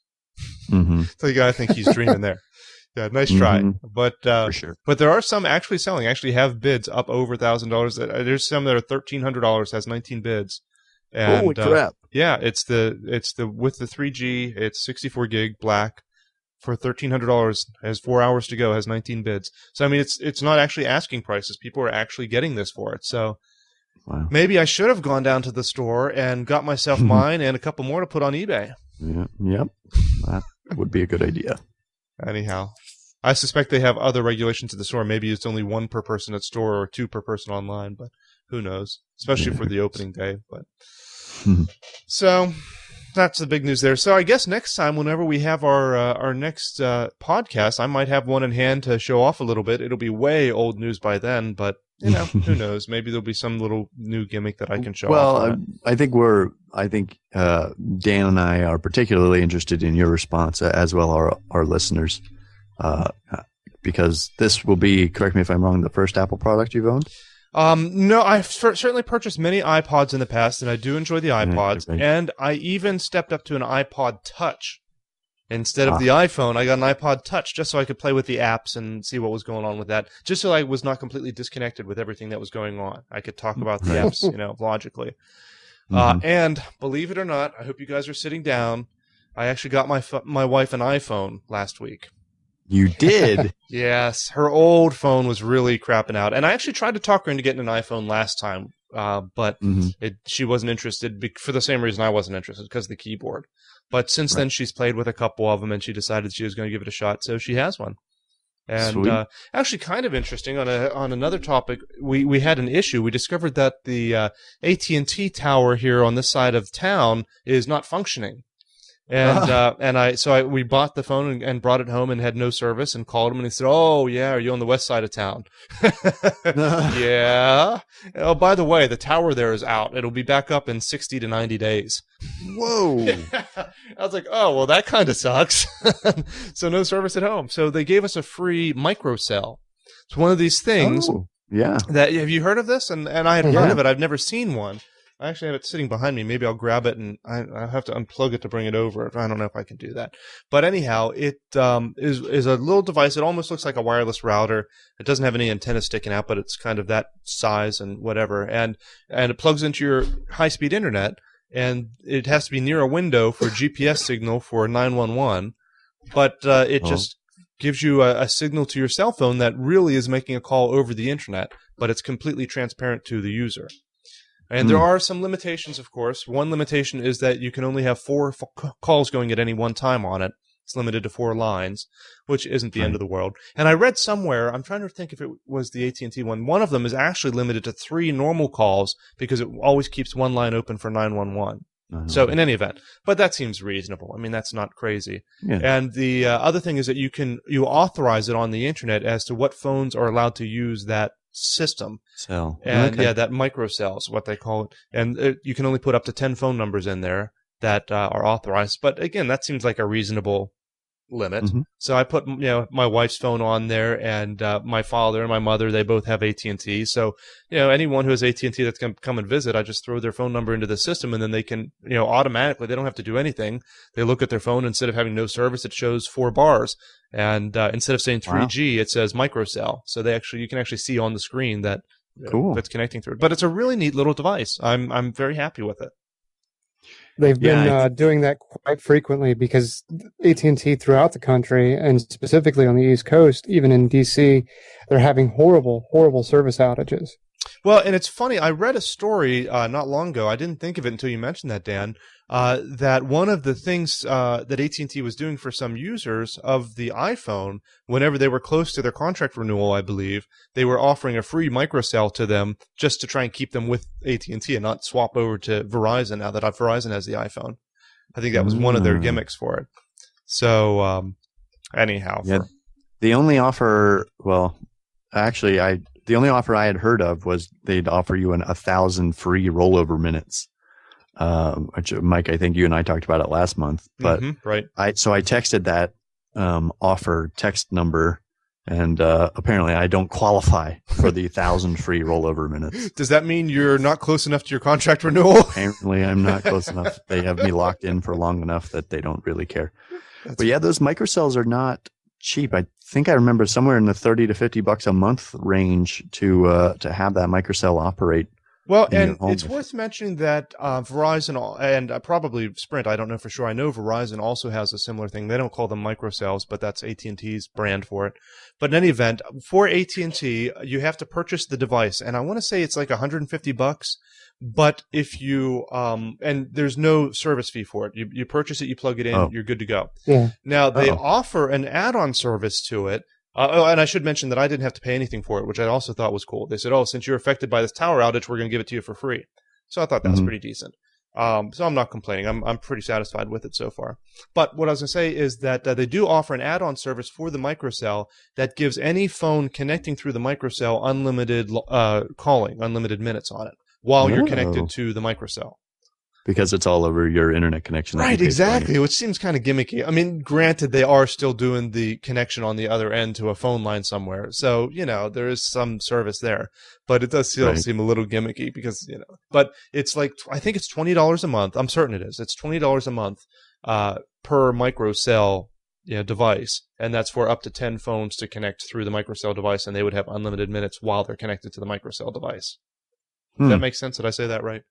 Mm-hmm. So you gotta think he's dreaming there. Yeah, nice try. Mm-hmm. But for sure. But there are some actually selling. Actually, have bids up over $1,000. There's some that are $1,300. Has 19 bids. And, holy crap! Yeah, it's the with the 3G. It's 64 gig black for $1,300. Has 4 hours to go. Has 19 bids. So I mean, it's not actually asking prices. People are actually getting this for it. So wow. Maybe I should have gone down to the store and got myself mine and a couple more to put on eBay. Yeah, yep, that would be a good idea. Anyhow, I suspect they have other regulations at the store. Maybe it's only 1 per person at store or 2 per person online, but who knows? Especially for the opening day. But so that's the big news there. So I guess next time, whenever we have our next podcast, I might have one in hand to show off a little bit. It'll be way old news by then, but who knows? Maybe there'll be some little new gimmick that I can show off. Well, I think Dan and I are particularly interested in your response, as well our listeners, because this will be, correct me if I'm wrong, the first Apple product you've owned? No, I've certainly purchased many iPods in the past, and I do enjoy the iPods. Right. And I even stepped up to an iPod Touch. Instead of the iPhone, I got an iPod Touch just so I could play with the apps and see what was going on with that. Just so I was not completely disconnected with everything that was going on. I could talk about the apps, logically. And believe it or not, I hope you guys are sitting down. I actually got my wife an iPhone last week. You did? Yes. Her old phone was really crapping out. And I actually tried to talk her into getting an iPhone last time, but she wasn't interested for the same reason I wasn't interested, because of the keyboard. But since then, she's played with a couple of them, and she decided she was going to give it a shot, so she has one. And actually, kind of interesting, on another topic, we had an issue. We discovered that the AT&T tower here on this side of town is not functioning. And we bought the phone and brought it home and had no service, and called him, and he said, "Oh yeah, are you on the west side of town?" Yeah. Oh, by the way, the tower there is out. It'll be back up in 60 to 90 days. Whoa. I was like, oh, well, that kind of sucks. So no service at home. So they gave us a free Microcell. It's one of these things. Oh, yeah. Have you heard of this? And I had heard of it. I've never seen one. I actually have it sitting behind me. Maybe I'll grab it, and I have to unplug it to bring it over. I don't know if I can do that. But anyhow, it is a little device. It almost looks like a wireless router. It doesn't have any antenna sticking out, but it's kind of that size and whatever. And it plugs into your high-speed internet, and it has to be near a window for GPS signal for 911. But it just gives you a signal to your cell phone that really is making a call over the internet, but it's completely transparent to the user. And there are some limitations, of course. One limitation is that you can only have 4 calls going at any one time on it. It's limited to 4 lines, which isn't the end of the world. And I read somewhere, I'm trying to think if it was the AT&T one of them is actually limited to 3 normal calls because it always keeps one line open for 911. So in any event, but that seems reasonable. I mean, that's not crazy. Yeah. And the other thing is that you authorize it on the internet as to what phones are allowed to use that system. Cell. And that microcell is what they call it. And you can only put up to 10 phone numbers in there that are authorized. But again, that seems like a reasonable limit. So I put my wife's phone on there, and my father and my mother, they both have AT&T. So anyone who has AT&T that's going to come and visit, I just throw their phone number into the system, and then they can automatically, they don't have to do anything. They look at their phone, instead of having no service, it shows 4 bars, and instead of saying 3G, it says microcell. So you can actually see on the screen that it's connecting through it. But it's a really neat little device. I'm very happy with it. They've been doing that quite frequently, because AT&T throughout the country, and specifically on the East Coast, even in DC, they're having horrible, horrible service outages. Well, and it's funny. I read a story not long ago. I didn't think of it until you mentioned that, Dan. That one of the things that AT&T was doing for some users of the iPhone, whenever they were close to their contract renewal, I believe, they were offering a free microcell to them just to try and keep them with AT&T and not swap over to Verizon now that Verizon has the iPhone. I think that was one of their gimmicks for it. So, anyhow. Yeah, the only offer, the only offer I had heard of was they'd offer you 1,000 free rollover minutes. Which, Mike, I think you and I talked about it last month, but right. So I texted that offer text number, and apparently I don't qualify for the 1,000 free rollover minutes. Does that mean you're not close enough to your contract renewal? Apparently I'm not close enough. They have me locked in for long enough that they don't really care. But yeah, those microcells are not cheap. I think I remember somewhere in the $30 to $50 a month range to have that microcell operate. Well, and it's worth mentioning that Verizon and probably Sprint, I don't know for sure. I know Verizon also has a similar thing. They don't call them microcells, but that's AT&T's brand for it. But in any event, for AT&T, you have to purchase the device, and I want to say it's like $150. But if you and there's no service fee for it. You purchase it, you plug it in, you're good to go. Yeah. Now they offer an add-on service to it. And I should mention that I didn't have to pay anything for it, which I also thought was cool. They said, since you're affected by this tower outage, we're going to give it to you for free. So I thought that was pretty decent. So I'm not complaining. I'm pretty satisfied with it so far. But what I was going to say is that they do offer an add-on service for the microcell that gives any phone connecting through the microcell unlimited calling, unlimited minutes on it while you're connected to the microcell. Because it's all over your internet connection. Right, exactly, which seems kind of gimmicky. I mean, granted, they are still doing the connection on the other end to a phone line somewhere. So, there is some service there. But it does still seem a little gimmicky because, But it's like, I think it's $20 a month. I'm certain it is. It's $20 a month per microcell device. And that's for up to 10 phones to connect through the microcell device. And they would have unlimited minutes while they're connected to the microcell device. Does that make sense? Did I say that right?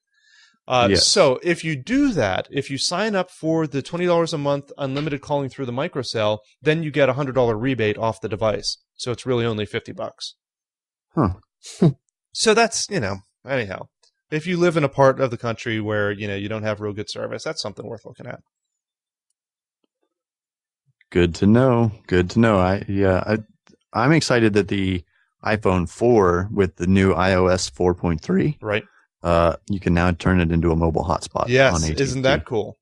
Yes. So if you do that, if you sign up for the $20 a month unlimited calling through the microcell, then you get a $100 rebate off the device. So it's really only $50. So that's, anyhow, if you live in a part of the country where, you don't have real good service, that's something worth looking at. Good to know. I'm excited that the iPhone 4 with the new iOS 4.3. Right. You can now turn it into a mobile hotspot. Yes, on AT&T. Isn't that cool?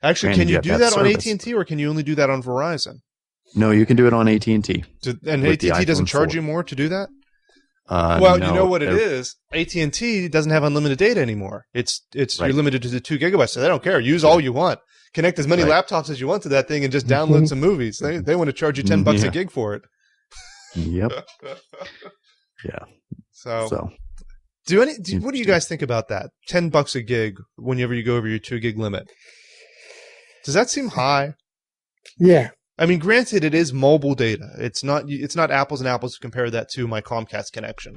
Actually, can you do that on AT&T or can you only do that on Verizon? No, you can do it on AT&T. And AT&T doesn't charge you more to do that? Well, no, you know what it is? AT&T doesn't have unlimited data anymore. It's You're limited to the 2 gigabytes, so they don't care. Use all you want. Connect as many laptops as you want to that thing and just download some movies. They want to charge you $10 a gig for it. Yep. Yeah. So. What do you guys think about that? $10 a gig whenever you go over your 2 gig limit. Does that seem high? Yeah. I mean, granted, it is mobile data. It's not apples and apples to compare that to my Comcast connection.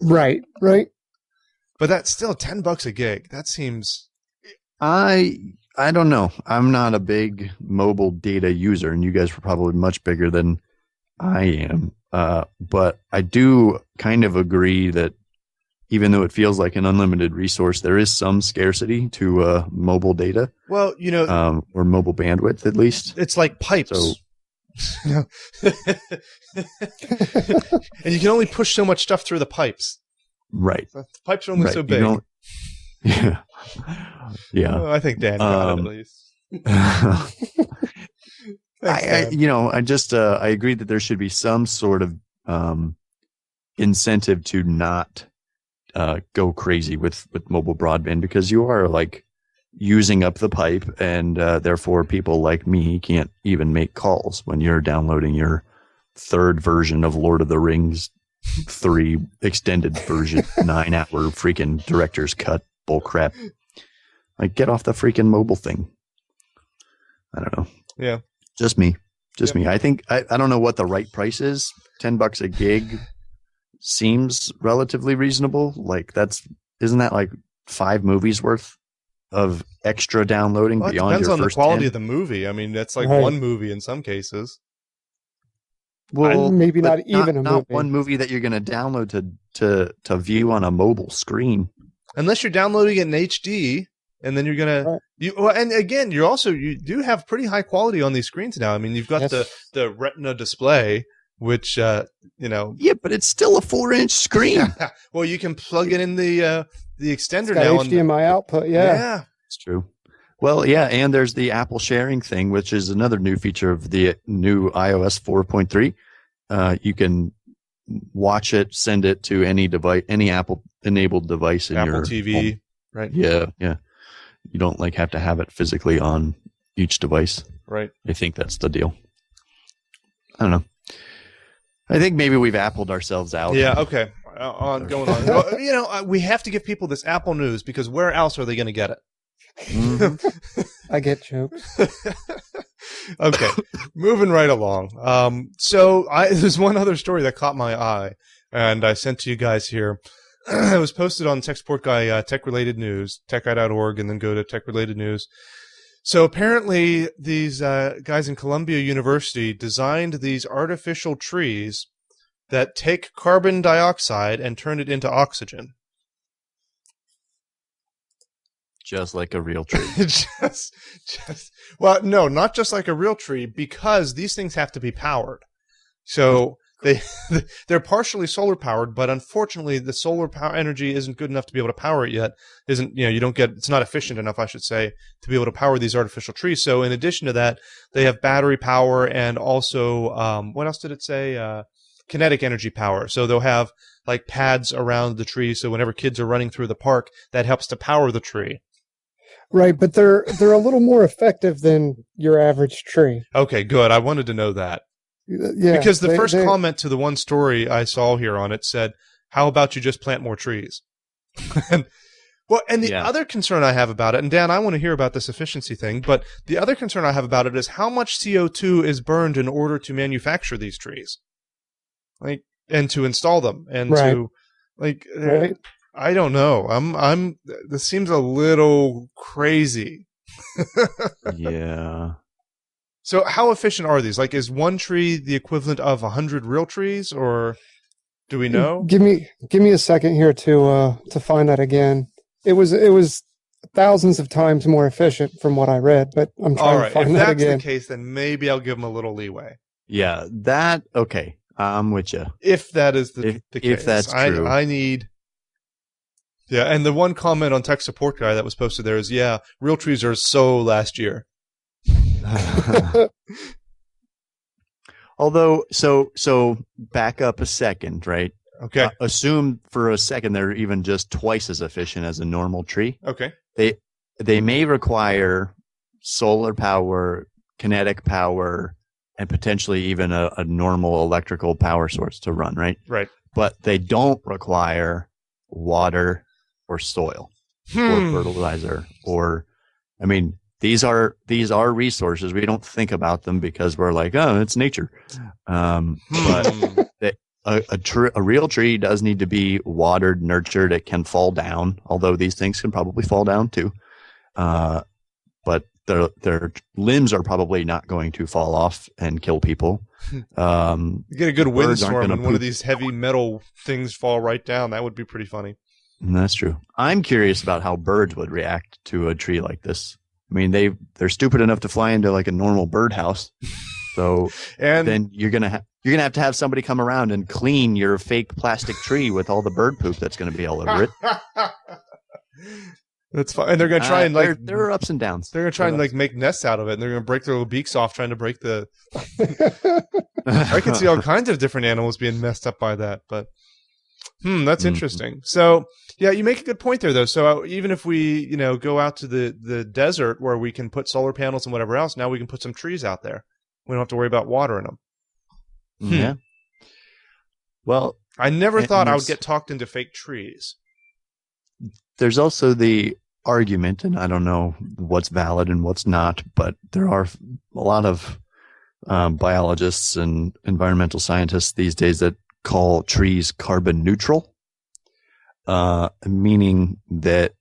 Right. But that's still $10 a gig. That seems. I don't know. I'm not a big mobile data user, and you guys were probably much bigger than I am. But I do kind of agree that even though it feels like an unlimited resource, there is some scarcity to mobile data. Well, or mobile bandwidth at least. It's like pipes. So, and you can only push so much stuff through the pipes. Right. The pipes are only so big. Yeah. Oh, I think Dan got it at least. Thanks, I agree that there should be some sort of incentive to not go crazy with mobile broadband, because you are like using up the pipe, and therefore people like me can't even make calls when you're downloading your 3rd version of Lord of the Rings 3 extended version 9-hour freaking director's cut bullcrap. Like, get off the freaking mobile thing. I don't know. Yeah. Just me. I think I don't know what the right price is. $10 a gig seems relatively reasonable. Like, isn't that like 5 movies worth of extra downloading beyond your first? Depends on the quality 10? of the movie. I mean, that's like one movie in some cases. Well, maybe not even a movie. Not one movie that you're going to download to view on a mobile screen. Unless you're downloading it in HD, and then you're going to and again, you do have pretty high quality on these screens now. I mean, you've got the Retina display, which Yeah, but it's still a 4-inch screen. Well, you can plug it in the extender it's got now. HDMI output. Yeah, it's true. Well, yeah, and there's the Apple sharing thing, which is another new feature of the new iOS 4.3. You can watch it, send it to any device, any Apple-enabled device in Apple your TV, home. right? Yeah. You don't have to have it physically on each device. Right. I think that's the deal. I don't know. I think maybe we've Appled ourselves out. Yeah. Okay. Going on. We have to give people this Apple news because where else are they going to get it? Mm-hmm. I get jokes. Okay, moving right along. So there's one other story that caught my eye, and I sent to you guys here. It was posted on Tech Support Guy, Tech Related News, techguy.org, and then go to Tech Related News. So apparently, these guys in Columbia University designed these artificial trees that take carbon dioxide and turn it into oxygen. Just like a real tree. Well, no, not just like a real tree, because these things have to be powered. So they're partially solar powered, but unfortunately the solar power energy isn't good enough to be able to power it yet. It's not efficient enough, I should say, to be able to power these artificial trees. So in addition to that, they have battery power and also, what else did it say? Kinetic energy power. So they'll have like pads around the tree. So whenever kids are running through the park, that helps to power the tree. Right, but they're a little more effective than your average tree. Okay, good. I wanted to know that. Yeah, because the first comment to the one story I saw here on it said, "How about you just plant more trees?" And the other concern I have about it, and Dan, I want to hear about this efficiency thing, but the other concern I have about it is how much CO2 is burned in order to manufacture these trees, and to install them, and to right. I don't know. This seems a little crazy. Yeah. So how efficient are these? Like, is one tree the equivalent of 100 real trees, or do we know? Give me a second here to find that again. It was thousands of times more efficient from what I read, but I'm trying to find that again. If that's the case, then maybe I'll give them a little leeway. Yeah, okay. I'm with you. If that is the case. If that's true. I need... Yeah, and the one comment on Tech Support Guy that was posted there is, real trees are so last year. Although, so back up a second, right? Okay. Assume for a second they're even just twice as efficient as a normal tree. Okay. They may require solar power, kinetic power, and potentially even a normal electrical power source to run, right? Right. But they don't require water or soil or fertilizer these are resources. We don't think about them because we're like, oh, it's nature. But a real tree does need to be watered, nurtured. It can fall down, although these things can probably fall down too. But their limbs are probably not going to fall off and kill people. You get a good windstorm and one of these heavy metal things fall right down. That would be pretty funny. That's true. I'm curious about how birds would react to a tree like this. I mean, they're stupid enough to fly into like a normal birdhouse. So then you're gonna have to have somebody come around and clean your fake plastic tree with all the bird poop that's gonna be all over it. That's fine. And they're gonna try and there are ups and downs. They're gonna try and make nests out of it, and they're gonna break their little beaks off trying to break the. I can see all kinds of different animals being messed up by that, but that's interesting. So yeah, you make a good point there, though. So even if we go out to the desert where we can put solar panels and whatever else, now we can put some trees out there. We don't have to worry about watering them. Yeah. Well, I never thought I would get talked into fake trees. There's also the argument, and I don't know what's valid and what's not, but there are a lot of biologists and environmental scientists these days that call trees carbon neutral, meaning that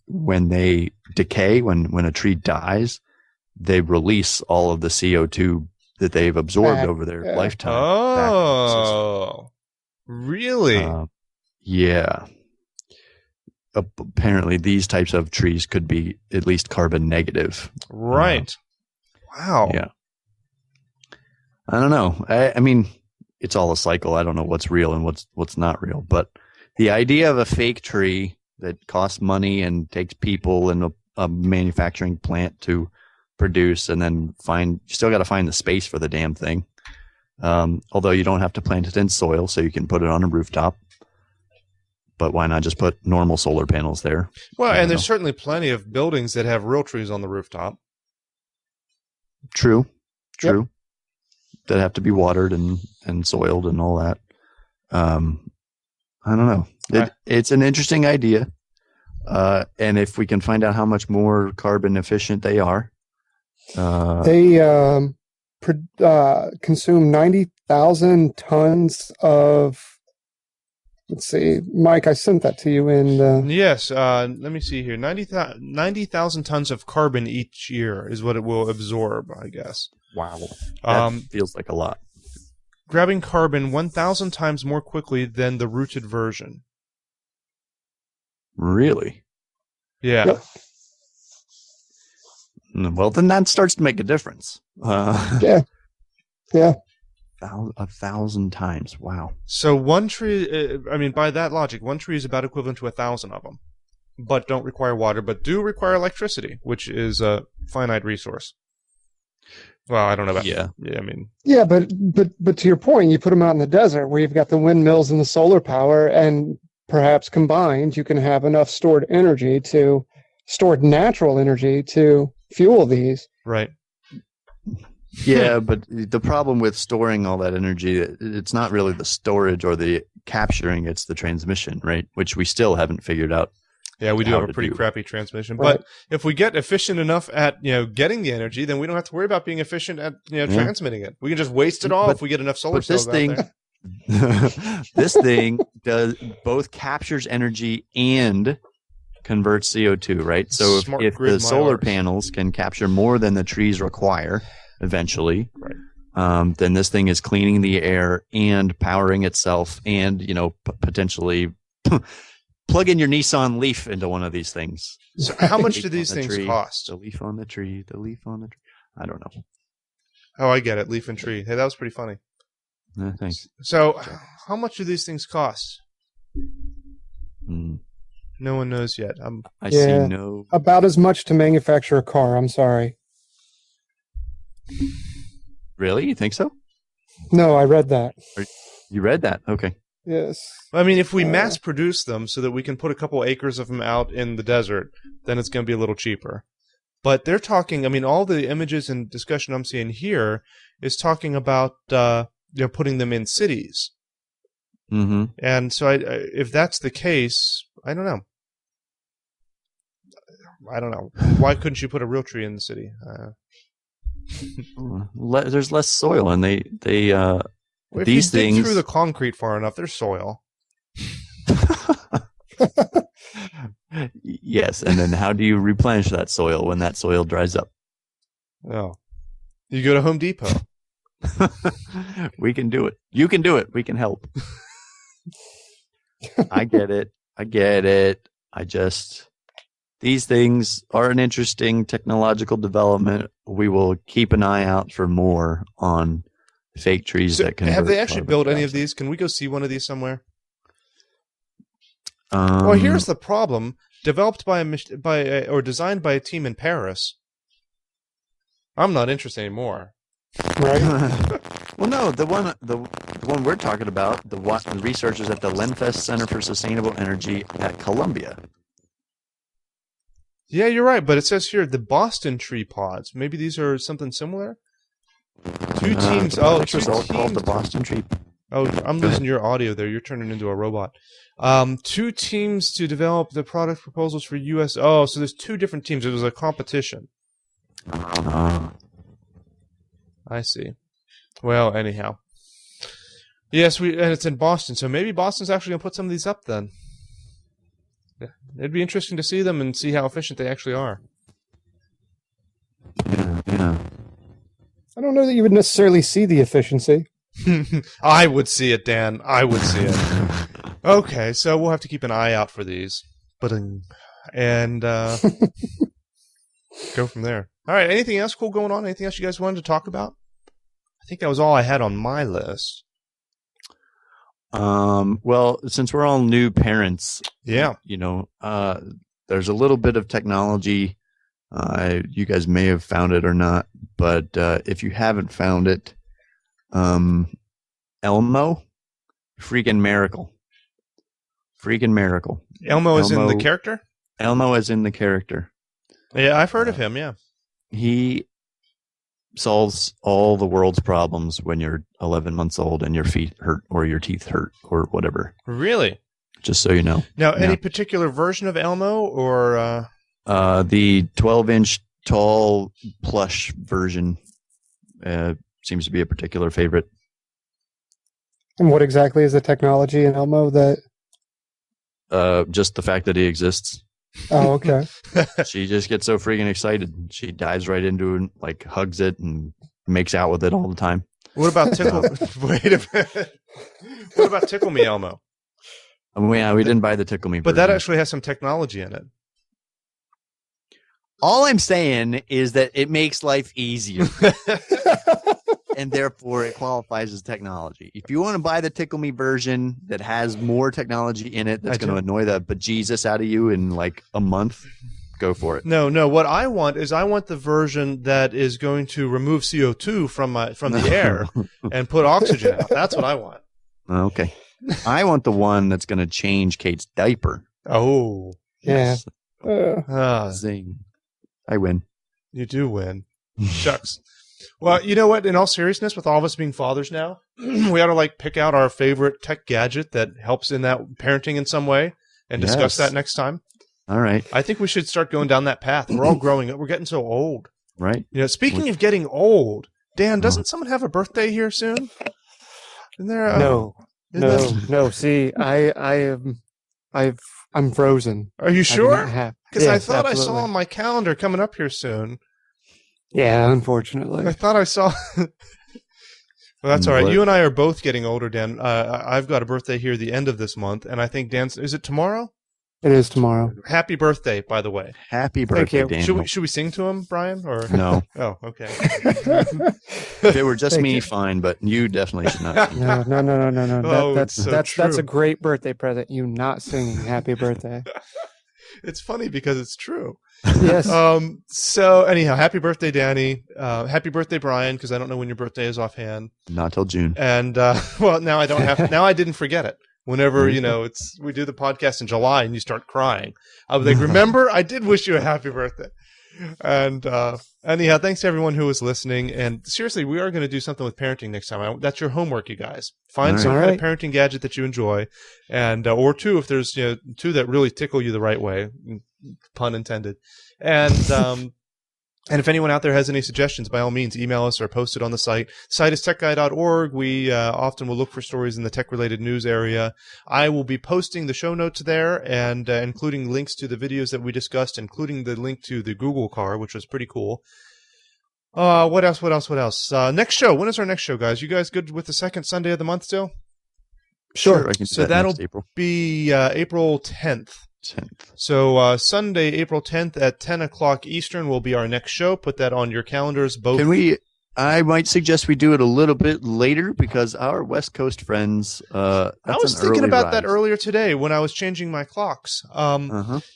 when they decay, when a tree dies, they release all of the CO2 that they've absorbed over their lifetime. Oh, really? Yeah. Apparently, these types of trees could be at least carbon negative. Right. Wow. Yeah. I don't know. I mean, it's all a cycle. I don't know what's real and what's not real. But the idea of a fake tree that costs money and takes people and a manufacturing plant to produce, and then you still got to find the space for the damn thing. Although you don't have to plant it in soil, so you can put it on a rooftop. But why not just put normal solar panels there? Well, and there's certainly plenty of buildings that have real trees on the rooftop. True. Yep. That have to be watered and soiled and all that. I don't know. It's an interesting idea. And if we can find out how much more carbon efficient they are. They consume 90,000 tons of... Let's see, Mike, I sent that to you in the... Yes, let me see here. 90,000 tons of carbon each year is what it will absorb, I guess. Wow. That feels like a lot. Grabbing carbon 1,000 times more quickly than the rooted version. Really? Yeah. Yep. Well, then that starts to make a difference. Yeah. 1,000 times. Wow. So one tree, by that logic, one tree is about equivalent to 1,000 of them, but don't require water, but do require electricity, which is a finite resource. Well, I don't know about. Yeah. Yeah, but to your point, you put them out in the desert where you've got the windmills and the solar power, and perhaps combined, you can have enough stored natural energy to fuel these. Right. Yeah, but the problem with storing all that energy, it's not really the storage or the capturing, it's the transmission, right? Which we still haven't figured out. Yeah, we do have a pretty crappy transmission. Right. But if we get efficient enough at getting the energy, then we don't have to worry about being efficient at transmitting it. We can just waste it all if we get enough solar cells out there. This thing both captures energy and converts CO2, right? So if the solar panels can capture more than the trees require eventually, right. Then this thing is cleaning the air and powering itself, and potentially plug in your Nissan Leaf into one of these things. So how much do these things cost? The leaf on the tree, the leaf on the tree. I don't know. Oh, I get it. Leaf and tree. Hey, that was pretty funny. Thanks. So how much do these things cost? No one knows yet. I see no... About as much to manufacture a car. I'm sorry. Really? You think so? No, I read that. You read that? Okay. Yes. I mean, if we mass produce them so that we can put a couple acres of them out in the desert, then it's going to be a little cheaper. But they're talking, all the images and discussion I'm seeing here is talking about putting them in cities. Mm-hmm. And so if that's the case, I don't know. Why couldn't you put a real tree in the city? There's less soil, and they if these you dig things through the concrete far enough, there's soil. Yes, and then how do you replenish that soil when that soil dries up? Oh, you go to Home Depot. We can do it. You can do it. We can help. I get it. These things are an interesting technological development. We will keep an eye out for more on fake trees that can. Have they actually built any of these? Can we go see one of these somewhere? Well, here's the problem: developed or designed by a team in Paris. I'm not interested anymore. Right. Well, no, the one we're talking about, the researchers at the Lenfest Center for Sustainable Energy at Columbia. Yeah, you're right, but it says here the Boston tree pods. Maybe these are something similar. Two teams. Two teams called the Boston tree. Oh, I'm losing your audio there. You're turning into a robot. 2 teams to develop the product proposals for U.S. Oh, so there's 2 different teams. It was a competition. I see. Well, anyhow. Yes, and it's in Boston, so maybe Boston's actually going to put some of these up then. Yeah. It'd be interesting to see them and see how efficient they actually are. Yeah. I don't know that you would necessarily see the efficiency. I would see it, Dan. I would see it. Okay, so we'll have to keep an eye out for these. And go from there. All right, anything else cool going on? Anything else you guys wanted to talk about? I think that was all I had on my list. Well, since we're all new parents, yeah, there's a little bit of technology. You guys may have found it or not, but if you haven't found it, Elmo, freaking miracle. Elmo is in the character? Elmo is in the character. Yeah, I've heard of him, yeah. He solves all the world's problems when you're 11 months old and your feet hurt or your teeth hurt or whatever. Really? Just so you know. Now, any particular version of Elmo or... the 12-inch tall plush version seems to be a particular favorite. And what exactly is the technology in Elmo that... just the fact that he exists. Oh, okay. She just gets so freaking excited. She dives right into it, like hugs it and makes out with it all the time. What about Tickle? Wait a minute. What about Tickle Me Elmo? Yeah, we didn't buy the Tickle Me But version. that actually has some technology in it. All I'm saying is that it makes life easier. And therefore it qualifies as technology. If you want to buy the Tickle Me version that has more technology in it that's going to annoy the bejesus out of you in like a month, go for it. No. What I want is the version that is going to remove CO2 from the air and put oxygen out. That's what I want. Okay. I want the one that's going to change Kate's diaper. Oh. Yeah. Zing. I win. You do win. Shucks. Well, you know what? In all seriousness, with all of us being fathers now, we ought to pick out our favorite tech gadget that helps in that parenting in some way and discuss that next time. All right. I think we should start going down that path. We're all growing up. We're getting so old. Right. Speaking of getting old, Dan, doesn't someone have a birthday here soon? Isn't there? No. See, I'm frozen. Are you sure? Because I thought absolutely. I saw on my calendar coming up here soon. Yeah, unfortunately. I thought I saw. Well, that's all right. You and I are both getting older, Dan. I've got a birthday here the end of this month, and I think Dan's. Is it tomorrow? It is tomorrow. Happy birthday, by the way. Happy birthday, Dan. Should we sing to him, Brian? Or no? Oh, okay. If it were just me, fine, but you definitely should not. No. Oh, that's a great birthday present. You not singing "Happy Birthday." It's funny because it's true. Yes. So anyhow, happy birthday, Danny. Happy birthday, Brian, because I don't know when your birthday is offhand. Not till June. And well, now I don't have. Now I didn't forget it. Whenever we do the podcast in July and you start crying, I was like, remember, I did wish you a happy birthday. And anyhow, thanks to everyone who was listening. And seriously, we are going to do something with parenting next time. That's your homework, you guys. Find some kind of parenting gadget that you enjoy, and or two if there's two that really tickle you the right way, pun intended. And if anyone out there has any suggestions, by all means, email us or post it on the site. The site is techguy.org. We often will look for stories in the tech-related news area. I will be posting the show notes there and including links to the videos that we discussed, including the link to the Google car, which was pretty cool. What else? Next show. When is our next show, guys? You guys good with the second Sunday of the month still? Sure. I can So that'll be April 10th. So Sunday, April 10th at 10 o'clock Eastern will be our next show. Put that on your calendars. Both. I might suggest we do it a little bit later because our West Coast friends. I was thinking about that earlier today when I was changing my clocks.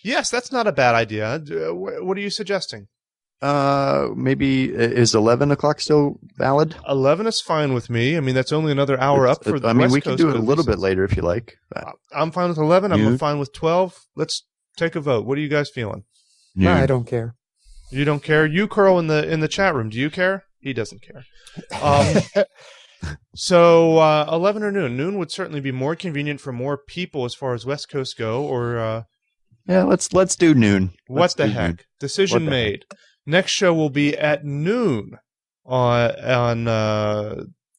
Yes, that's not a bad idea. What are you suggesting? Maybe is 11 o'clock still valid? 11 is fine with me. I mean, that's only another hour up for the West we Coast, can do it a little bit later if you like. I'm fine with 11. I'm fine with 12. Let's take a vote. What are you guys feeling? No, I don't care. You don't care? You, Curl, in the chat room. Do you care? He doesn't care. So 11 or noon. Noon would certainly be more convenient for more people as far as West Coast go. Or yeah, let's do noon. What the heck? Decision made. Next show will be at noon on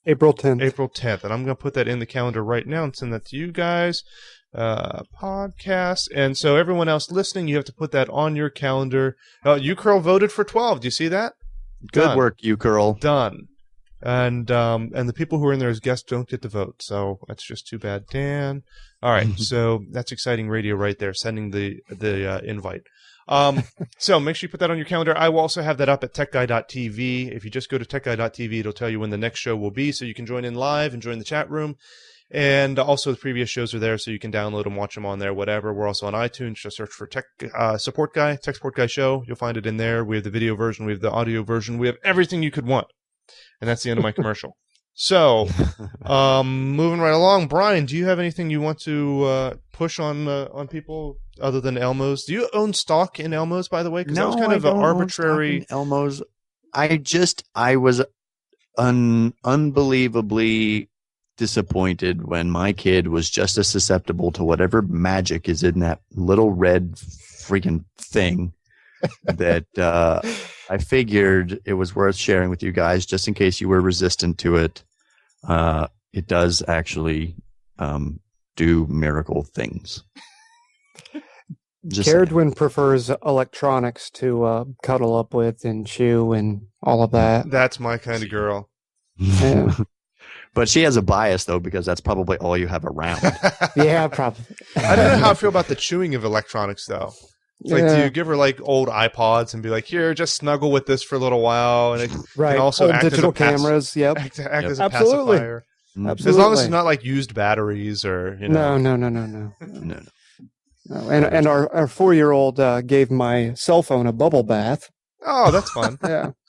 April 10th. April 10th. And I'm going to put that in the calendar right now and send that to you guys. Podcast. And so everyone else listening, you have to put that on your calendar. You, Curl, voted for 12. Do you see that? Good work, you, Curl. Done. And the people who are in there as guests don't get to vote, so that's just too bad, Dan. All right, so that's exciting radio right there, sending the invite. So make sure you put that on your calendar. I will also have that up at techguy.tv. If you just go to techguy.tv, it'll tell you when the next show will be, so you can join in live and join the chat room. And also the previous shows are there, so you can download them, watch them on there, whatever. We're also on iTunes. Just search for Tech Support Guy Show. You'll find it in there. We have the video version. We have the audio version. We have everything you could want. And that's the end of my commercial. So, moving right along, Brian, do you have anything you want to push on people other than Elmo's? Do you own stock in Elmo's, by the way? Because that was kind of an arbitrary. Elmo's. I was unbelievably disappointed when my kid was just as susceptible to whatever magic is in that little red freaking thing that I figured it was worth sharing with you guys just in case you were resistant to it. It does actually do miracle things. Caredwin prefers electronics to cuddle up with and chew and all of that. That's my kind of girl. Yeah. But she has a bias, though, because that's probably all you have around. Yeah, probably. I don't know how I feel about the chewing of electronics, though. It's like, do you give her like old iPods and be like, here, just snuggle with this for a little while, and it can also act digital as a cameras. Yep, act as a absolutely. pacifier. Absolutely. As long as it's not like used batteries or No. No. And our 4-year-old gave my cell phone a bubble bath. Oh, that's fun.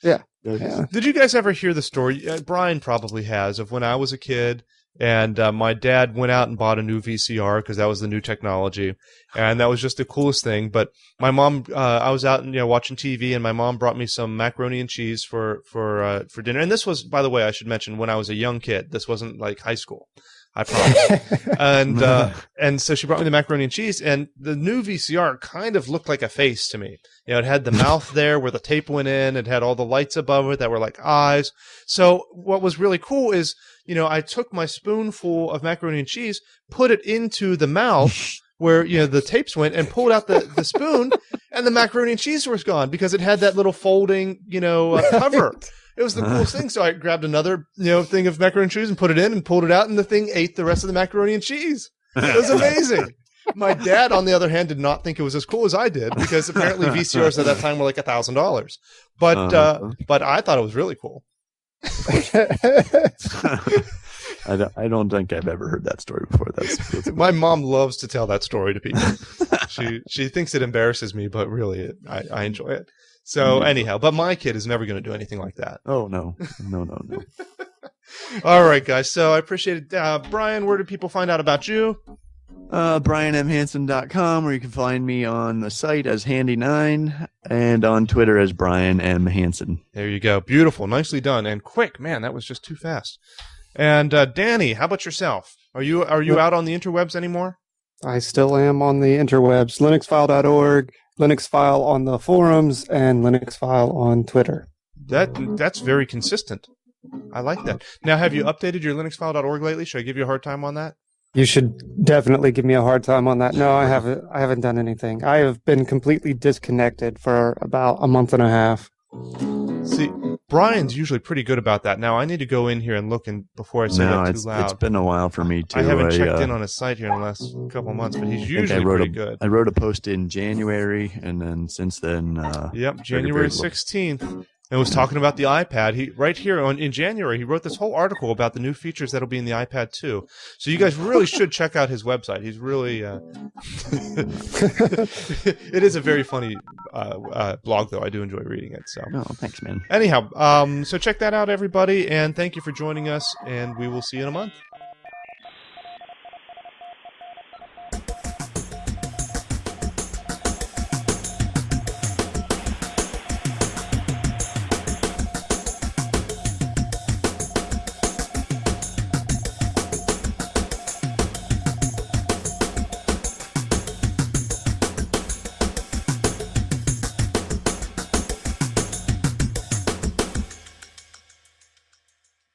Yeah. Did you guys ever hear the story? Brian probably has, of when I was a kid and my dad went out and bought a new VCR because that was the new technology, and that was just the coolest thing. But my mom, I was out and watching TV, and my mom brought me some macaroni and cheese for dinner. And this was, by the way, I should mention, when I was a young kid. This wasn't like high school, I promise. And so she brought me the macaroni and cheese, and the new VCR kind of looked like a face to me. It had the mouth there where the tape went in. It had all the lights above it that were like eyes. So what was really cool is, I took my spoonful of macaroni and cheese, put it into the mouth where, the tapes went, and pulled out the spoon, and the macaroni and cheese was gone because it had that little folding, cover. It was the coolest thing. So I grabbed another, thing of macaroni and cheese and put it in and pulled it out, and the thing ate the rest of the macaroni and cheese. It was amazing. My dad, on the other hand, did not think it was as cool as I did, because apparently VCRs at that time were like $1,000. But I thought it was really cool. I don't think I've ever heard that story before. That's my mom loves to tell that story to people. She thinks it embarrasses me, but really, I enjoy it. So anyhow, but my kid is never going to do anything like that. Oh, no. All right, guys. So I appreciate it. Brian, where do people find out about you? BrianMHanson.com, where you can find me on the site as Handy9 and on Twitter as Brian M. Hanson. There you go. Beautiful. Nicely done. And quick. Man, that was just too fast. And Danny, how about yourself? Are you out on the interwebs anymore? I still am on the interwebs. LinuxFile.org, LinuxFile on the forums, and LinuxFile on Twitter. That's very consistent. I like that. Now, have you updated your LinuxFile.org lately? Should I give you a hard time on that? You should definitely give me a hard time on that. No, I haven't done anything. I have been completely disconnected for about a month and a half. See, Brian's usually pretty good about that. Now, I need to go in here and look before I say that too loud. It's been a while for me, too. I haven't checked in on his site here in the last couple of months, but he's usually pretty good. I wrote a post in January, and then since then... January 16th. And was talking about the iPad. Right here in January, he wrote this whole article about the new features that'll be in the iPad 2. So you guys really should check out his website. He's really it is a very funny blog, though. I do enjoy reading it. So thanks, man. Anyhow, so check that out, everybody, and thank you for joining us. And we will see you in a month.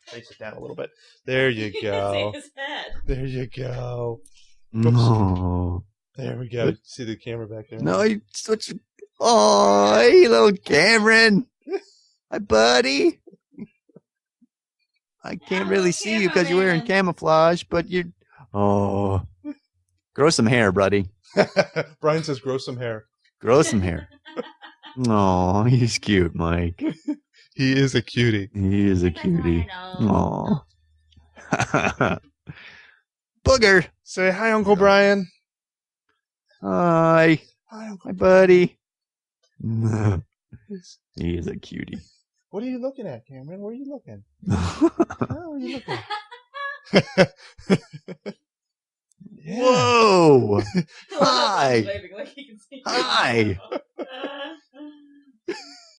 Face it down a little bit. There you go. His head. There you go. No. There we go. See the camera back there? No, you switch. Oh, hey, little Cameron. Hi, buddy. I can't really see you because you're wearing camouflage, but you're. Oh, grow some hair, buddy. Brian says, "Grow some hair." Grow some hair. Oh, he's cute, Mike. He is a cutie. He is a cutie. Oh. Booger. Say hi, Uncle Brian. Hi. Hi, buddy. He is a cutie. What are you looking at, Cameron? Where are you looking? Where are you looking? Whoa. Hi. Hi.